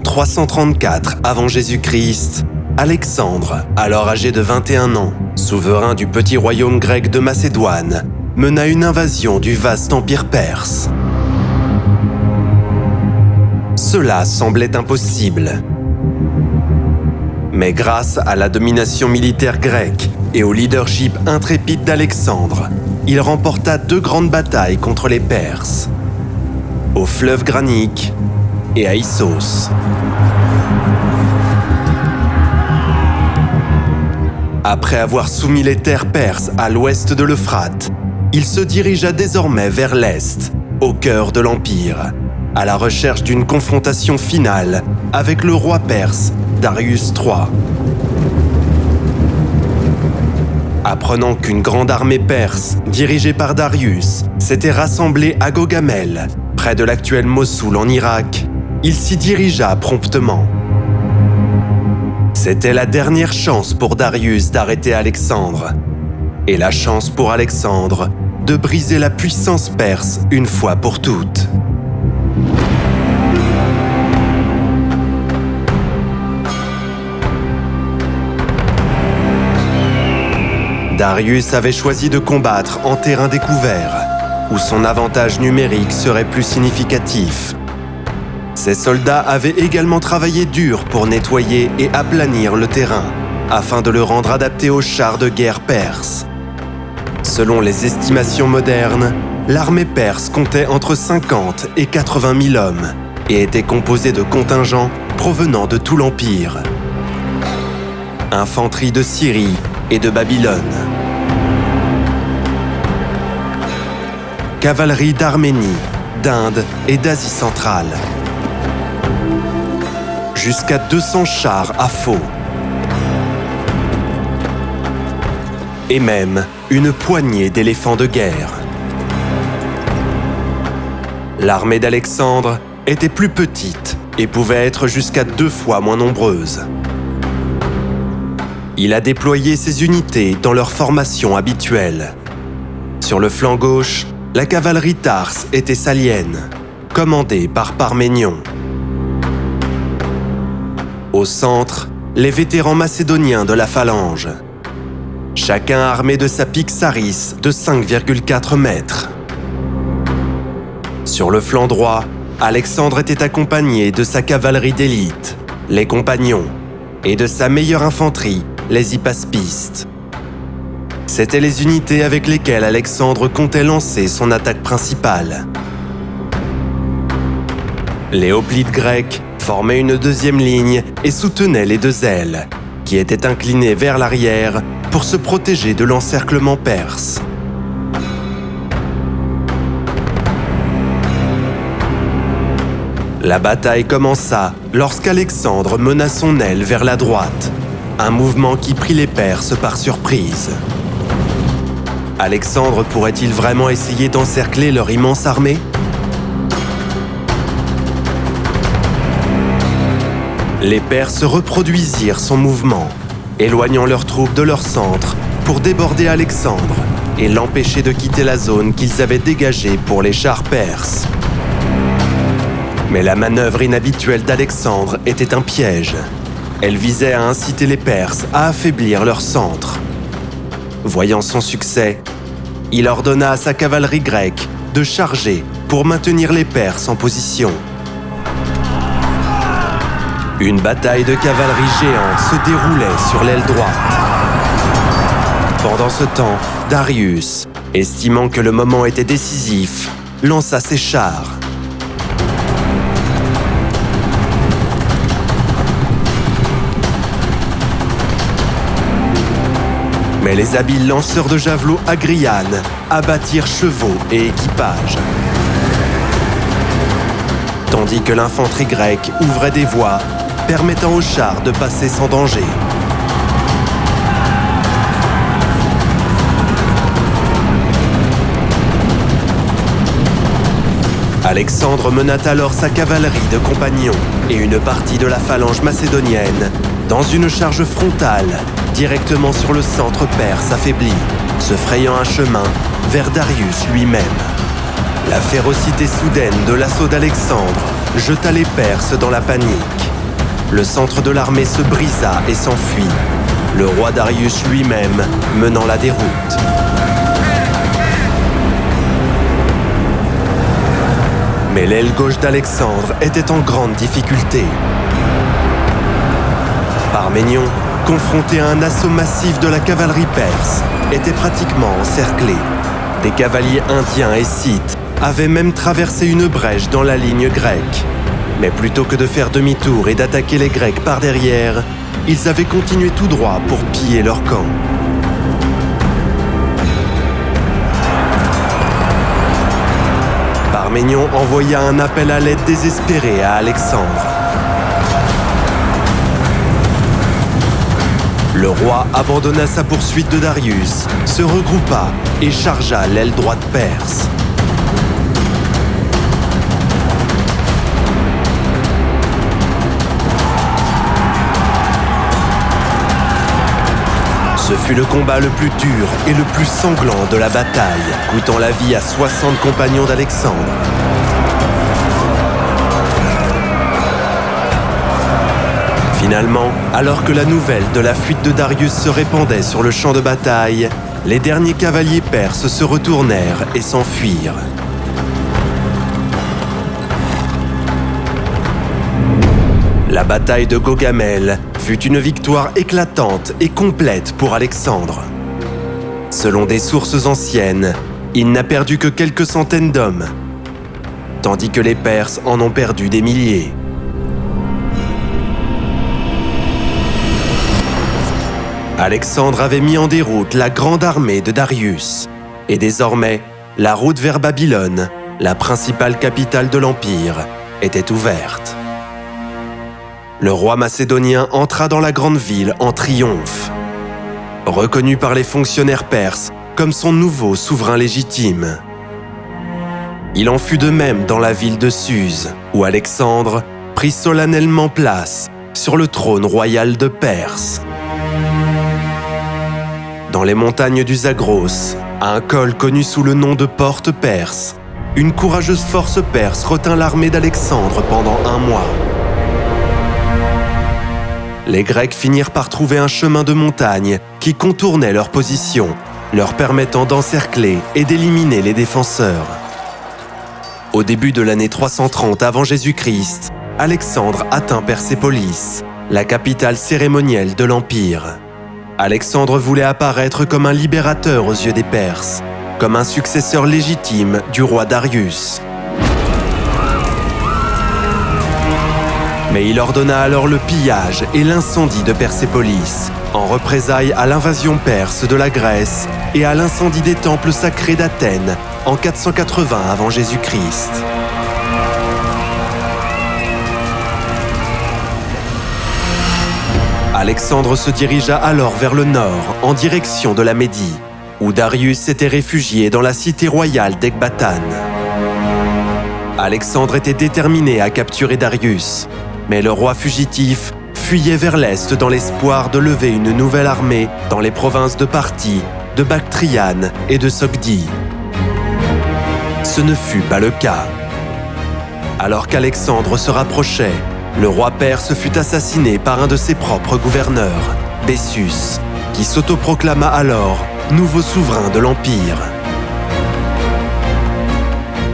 334 avant Jésus-Christ, Alexandre, alors âgé de 21 ans, souverain du petit royaume grec de Macédoine, mena une invasion du vaste empire perse. Cela semblait impossible. Mais grâce à la domination militaire grecque et au leadership intrépide d'Alexandre, il remporta 2 grandes batailles contre les Perses, au fleuve Granique et à Issos. Après avoir soumis les terres perses à l'ouest de l'Euphrate, il se dirigea désormais vers l'est, au cœur de l'Empire, à la recherche d'une confrontation finale avec le roi perse Darius III. Apprenant qu'une grande armée perse, dirigée par Darius, s'était rassemblée à Gogamel, près de l'actuel Mossoul en Irak, il s'y dirigea promptement. C'était la dernière chance pour Darius d'arrêter Alexandre, et la chance pour Alexandre de briser la puissance perse une fois pour toutes. Darius avait choisi de combattre en terrain découvert, où son avantage numérique serait plus significatif. Ses soldats avaient également travaillé dur pour nettoyer et aplanir le terrain, afin de le rendre adapté aux chars de guerre perses. Selon les estimations modernes, l'armée perse comptait entre 50 et 80 000 hommes et était composée de contingents provenant de tout l'Empire. Infanterie de Syrie et de Babylone. Cavalerie d'Arménie, d'Inde et d'Asie centrale. Jusqu'à 200 chars à faux. Et même une poignée d'éléphants de guerre. L'armée d'Alexandre était plus petite et pouvait être jusqu'à 2 fois moins nombreuse. Il a déployé ses unités dans leur formation habituelle. Sur le flanc gauche, la cavalerie tarse et thessalienne, commandée par Parménion. Au centre, les vétérans macédoniens de la phalange, chacun armé de sa pique Saris de 5,4 mètres. Sur le flanc droit, Alexandre était accompagné de sa cavalerie d'élite, les compagnons, et de sa meilleure infanterie, les hypaspistes. C'étaient les unités avec lesquelles Alexandre comptait lancer son attaque principale. Les hoplites grecs formaient une deuxième ligne et soutenaient les 2 ailes, qui étaient inclinées vers l'arrière pour se protéger de l'encerclement perse. La bataille commença lorsqu'Alexandre mena son aile vers la droite, un mouvement qui prit les Perses par surprise. Alexandre pourrait-il vraiment essayer d'encercler leur immense armée ? Les Perses reproduisirent son mouvement, éloignant leurs troupes de leur centre pour déborder Alexandre et l'empêcher de quitter la zone qu'ils avaient dégagée pour les chars perses. Mais la manœuvre inhabituelle d'Alexandre était un piège. Elle visait à inciter les Perses à affaiblir leur centre. Voyant son succès, il ordonna à sa cavalerie grecque de charger pour maintenir les Perses en position. Une bataille de cavalerie géante se déroulait sur l'aile droite. Pendant ce temps, Darius, estimant que le moment était décisif, lança ses chars. Mais les habiles lanceurs de javelots Agriane abattirent chevaux et équipages. Tandis que l'infanterie grecque ouvrait des voies, permettant aux chars de passer sans danger. Alexandre mena alors sa cavalerie de compagnons et une partie de la phalange macédonienne dans une charge frontale directement sur le centre perse affaibli, se frayant un chemin vers Darius lui-même. La férocité soudaine de l'assaut d'Alexandre jeta les Perses dans la panique. le centre de l'armée se brisa et s'enfuit, le roi Darius lui-même menant la déroute. Mais l'aile gauche d'Alexandre était en grande difficulté. Parménion, confronté à un assaut massif de la cavalerie perse, était pratiquement encerclé. Des cavaliers indiens et scythes avaient même traversé une brèche dans la ligne grecque. Mais plutôt que de faire demi-tour et d'attaquer les Grecs par derrière, ils avaient continué tout droit pour piller leur camp. Parménion envoya un appel à l'aide désespéré à Alexandre. Le roi abandonna sa poursuite de Darius, se regroupa et chargea l'aile droite perse. Ce fut le combat le plus dur et le plus sanglant de la bataille, coûtant la vie à 60 compagnons d'Alexandre. Finalement, alors que la nouvelle de la fuite de Darius se répandait sur le champ de bataille, les derniers cavaliers perses se retournèrent et s'enfuirent. La bataille de Gaugamel fut une victoire éclatante et complète pour Alexandre. Selon des sources anciennes, il n'a perdu que quelques centaines d'hommes, tandis que les Perses en ont perdu des milliers. Alexandre avait mis en déroute la grande armée de Darius, et désormais, la route vers Babylone, la principale capitale de l'Empire, était ouverte. Le roi macédonien entra dans la grande ville en triomphe, reconnu par les fonctionnaires perses comme son nouveau souverain légitime. Il en fut de même dans la ville de Suse, où Alexandre prit solennellement place sur le trône royal de Perse. Dans les montagnes du Zagros, à un col connu sous le nom de Porte Perse, une courageuse force perse retint l'armée d'Alexandre pendant 1 mois. Les Grecs finirent par trouver un chemin de montagne qui contournait leur position, leur permettant d'encercler et d'éliminer les défenseurs. Au début de l'année 330 avant Jésus-Christ, Alexandre atteint Persépolis, la capitale cérémonielle de l'Empire. Alexandre voulait apparaître comme un libérateur aux yeux des Perses, comme un successeur légitime du roi Darius. Mais il ordonna alors le pillage et l'incendie de Persépolis, en représailles à l'invasion perse de la Grèce et à l'incendie des temples sacrés d'Athènes en 480 avant Jésus-Christ. Alexandre se dirigea alors vers le nord, en direction de la Médie, où Darius s'était réfugié dans la cité royale d'Ecbatane. Alexandre était déterminé à capturer Darius, mais le roi fugitif fuyait vers l'est dans l'espoir de lever une nouvelle armée dans les provinces de Parthie, de Bactriane et de Sogdie. Ce ne fut pas le cas. Alors qu'Alexandre se rapprochait, le roi perse fut assassiné par un de ses propres gouverneurs, Bessus, qui s'autoproclama alors nouveau souverain de l'Empire.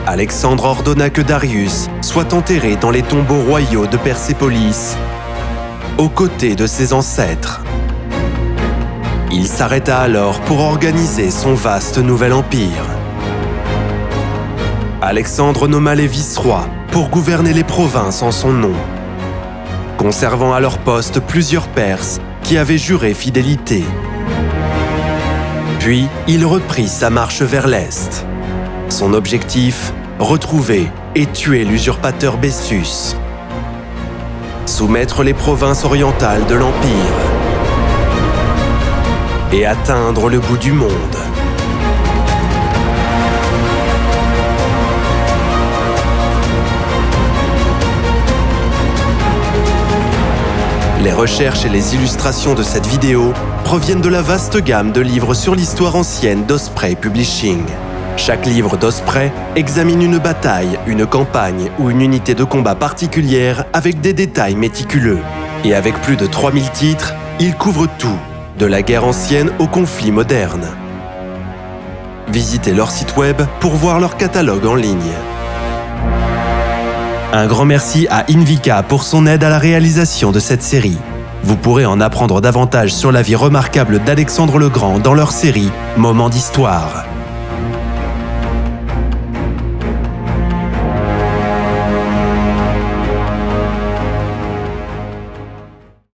Alexandre ordonna que Darius soit enterré dans les tombeaux royaux de Persépolis, aux côtés de ses ancêtres. Il s'arrêta alors pour organiser son vaste nouvel empire. Alexandre nomma les vice-rois pour gouverner les provinces en son nom, conservant à leur poste plusieurs Perses qui avaient juré fidélité. Puis, il reprit sa marche vers l'est. Son objectif, retrouver et tuer l'usurpateur Bessus. Soumettre les provinces orientales de l'Empire et atteindre le bout du monde. Les recherches et les illustrations de cette vidéo proviennent de la vaste gamme de livres sur l'histoire ancienne d'Osprey Publishing. Chaque livre d'Osprey examine une bataille, une campagne ou une unité de combat particulière avec des détails méticuleux. Et avec plus de 3000 titres, ils couvrent tout, de la guerre ancienne au conflit moderne. Visitez leur site web pour voir leur catalogue en ligne. Un grand merci à Invika pour son aide à la réalisation de cette série. Vous pourrez en apprendre davantage sur la vie remarquable d'Alexandre le Grand dans leur série Moments d'Histoire.